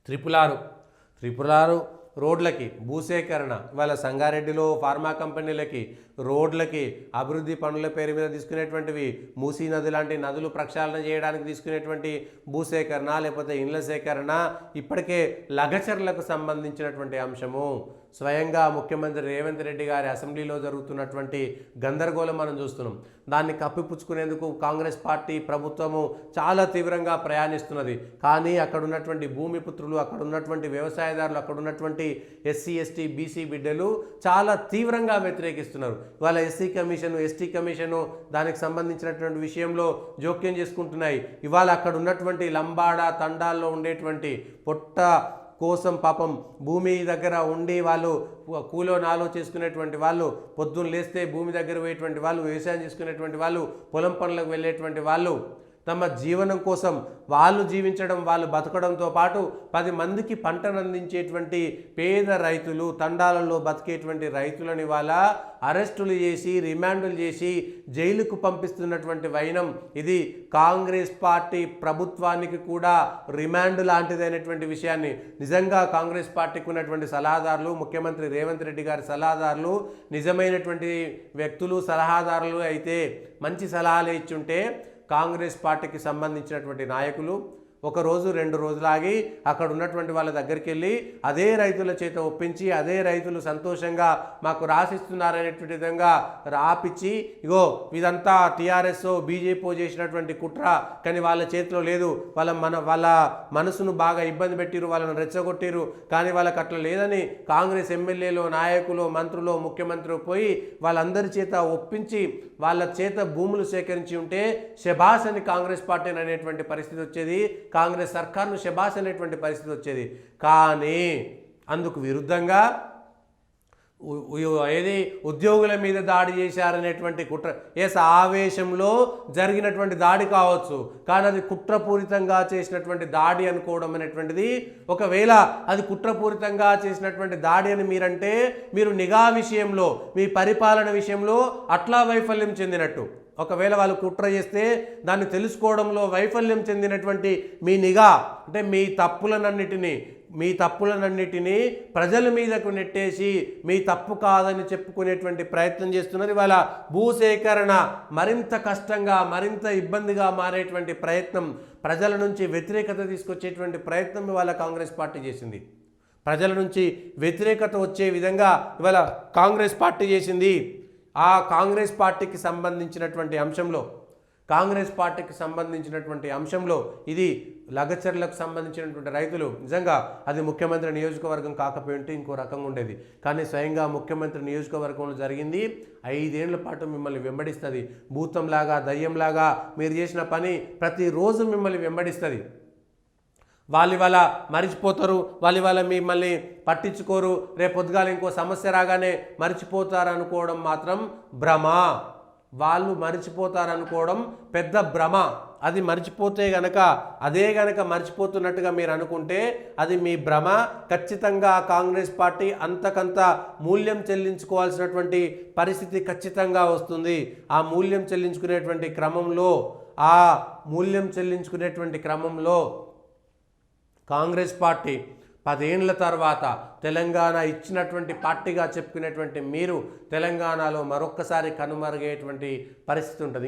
త్రిపులారు రోడ్లకి భూసేకరణ, ఇవాళ సంగారెడ్డిలో ఫార్మా కంపెనీలకి రోడ్లకి అభివృద్ధి పనుల పేరు మీద తీసుకునేటువంటివి, మూసీ నది లాంటి నదులు ప్రక్షాళన చేయడానికి తీసుకునేటువంటి భూసేకరణ, లేకపోతే ఇండ్ల సేకరణ, ఇప్పటికే లగచర్లకు సంబంధించినటువంటి అంశము స్వయంగా ముఖ్యమంత్రి రేవంత్ రెడ్డి గారి అసెంబ్లీలో జరుగుతున్నటువంటి గందరగోళం మనం చూస్తున్నాం. దాన్ని కప్పిపుచ్చుకునేందుకు కాంగ్రెస్ పార్టీ ప్రభుత్వము చాలా తీవ్రంగా ప్రయాణిస్తున్నది. కానీ అక్కడ ఉన్నటువంటి భూమిపుత్రులు, అక్కడ ఉన్నటువంటి వ్యవసాయదారులు, అక్కడ ఉన్నటువంటి ఎస్సీ ఎస్టీ బీసీ బిడ్డలు చాలా తీవ్రంగా వ్యతిరేకిస్తున్నారు. ఇవాళ ఎస్సీ కమిషను, ఎస్టీ కమిషను దానికి సంబంధించినటువంటి విషయంలో జోక్యం చేసుకుంటున్నాయి. ఇవాళ అక్కడ ఉన్నటువంటి లంబాడ తండాల్లో ఉండేటువంటి పొట్ట కోసం పాపం భూమి దగ్గర ఉండి వాళ్ళు కూలో నాలో చేసుకునేటువంటి వాళ్ళు, పొద్దున్న లేస్తే భూమి దగ్గర పోయేటువంటి వాళ్ళు, వ్యవసాయం చేసుకునేటువంటి వాళ్ళు, పొలం పనులకు వెళ్ళేటువంటి వాళ్ళు, తమ జీవనం కోసం వాళ్ళు జీవించడం, వాళ్ళు బతకడంతో పాటు 10 మందికి పంటను అందించేటువంటి పేద రైతులు, తండాలలో బతికేటువంటి రైతులని వాళ్ళ అరెస్టులు చేసి, రిమాండులు చేసి జైలుకు పంపిస్తున్నటువంటి వైనం ఇది కాంగ్రెస్ పార్టీ ప్రభుత్వానికి కూడా రిమాండ్ లాంటిదైనటువంటి విషయాన్ని నిజంగా కాంగ్రెస్ పార్టీకి ఉన్నటువంటి సలహాదారులు, ముఖ్యమంత్రి రేవంత్ రెడ్డి గారి సలహాదారులు నిజమైనటువంటి వ్యక్తులు, సలహాదారులు అయితే మంచి సలహాలు ఇచ్చుంటే కాంగ్రెస్ పార్టీకి సంబంధించినటువంటి నాయకులు 1 రోజు 2 రోజులాగి అక్కడ ఉన్నటువంటి వాళ్ళ దగ్గరికి వెళ్ళి అదే రైతుల చేత ఒప్పించి, అదే రైతులు సంతోషంగా మాకు రాసిస్తున్నారనేటువంటి విధంగా రాపిచ్చి, ఇగో ఇదంతా టీఆర్ఎస్ బీజేపీ చేసినటువంటి కుట్ర, కానీ వాళ్ళ చేతిలో లేదు, వాళ్ళ మనసును బాగా ఇబ్బంది పెట్టిరు, వాళ్ళని రెచ్చగొట్టిరు, కానీ వాళ్ళకి అట్లా లేదని కాంగ్రెస్ ఎమ్మెల్యేలు, నాయకులు, మంత్రులు, ముఖ్యమంత్రి పోయి వాళ్ళందరి చేత ఒప్పించి వాళ్ళ చేత భూములు సేకరించి ఉంటే శభాష్ అని కాంగ్రెస్ పార్టీని అనేటువంటి పరిస్థితి వచ్చేది, కాంగ్రెస్ సర్కార్ను శభాష్ అనేటువంటి పరిస్థితి వచ్చేది. కానీ అందుకు విరుద్ధంగా ఏది ఉద్యోగుల మీద దాడి చేశారనేటువంటి కుట్ర, ఆవేశంలో జరిగినటువంటి దాడి కావచ్చు, కానీ అది కుట్రపూరితంగా చేసినటువంటి దాడి అనుకోవడం అనేటువంటిది, ఒకవేళ అది కుట్రపూరితంగా చేసినటువంటి దాడి అని మీరంటే మీరు నిఘా విషయంలో, మీ పరిపాలన విషయంలో అట్లా వైఫల్యం చెందినట్టు. ఒకవేళ వాళ్ళు కుట్ర చేస్తే దాన్ని తెలుసుకోవడంలో వైఫల్యం చెందినటువంటి మీ నిఘా అంటే మీ తప్పులనన్నిటినీ ప్రజల మీదకు నెట్టేసి మీ తప్పు కాదని చెప్పుకునేటువంటి ప్రయత్నం చేస్తున్నారు. ఇవాళ భూసేకరణ మరింత కష్టంగా, మరింత ఇబ్బందిగా మారేటువంటి ప్రయత్నం, ప్రజల నుంచి వ్యతిరేకత తీసుకొచ్చేటువంటి ప్రయత్నం ఇవాళ కాంగ్రెస్ పార్టీ చేసింది. ప్రజల నుంచి వ్యతిరేకత వచ్చే విధంగా ఇవాళ కాంగ్రెస్ పార్టీ చేసింది. ఆ కాంగ్రెస్ పార్టీకి సంబంధించినటువంటి అంశంలో ఇది లగచర్లకు సంబంధించినటువంటి రైతులు, నిజంగా అది ముఖ్యమంత్రి నియోజకవర్గం కాకపోయింటే ఇంకో రకంగా ఉండేది. కానీ స్వయంగా ముఖ్యమంత్రి నియోజకవర్గంలో జరిగింది. 5 ఏళ్ల పాటు మిమ్మల్ని వెంబడిస్తుంది. భూతంలాగా, దయ్యంలాగా మీరు చేసిన పని ప్రతిరోజు మిమ్మల్ని వెంబడిస్తుంది. వాళ్ళు ఇవాళ మరిచిపోతారు, వాళ్ళు ఇవాళ మిమ్మల్ని పట్టించుకోరు, రేపు పొద్దుగాల ఇంకో సమస్య రాగానే మరిచిపోతారు అనుకోవడం మాత్రం భ్రమ. వాళ్ళు మరిచిపోతారనుకోవడం పెద్ద భ్రమ. అది మరిచిపోతే గనక, అదే గనక మరిచిపోతున్నట్టుగా మీరు అనుకుంటే అది మీ భ్రమ. ఖచ్చితంగా కాంగ్రెస్ పార్టీ అంతకంత మూల్యం చెల్లించుకోవాల్సినటువంటి పరిస్థితి ఖచ్చితంగా వస్తుంది. ఆ మూల్యం చెల్లించుకునేటువంటి క్రమంలో కాంగ్రెస్ పార్టీ 10 ఏళ్ల తర్వాత తెలంగాణ ఇచ్చినటువంటి పార్టీగా చెప్పుకునేటువంటి మీరు తెలంగాణలో మరొక్కసారి కనుమరుగయ్యేటువంటి పరిస్థితి ఉంటుంది.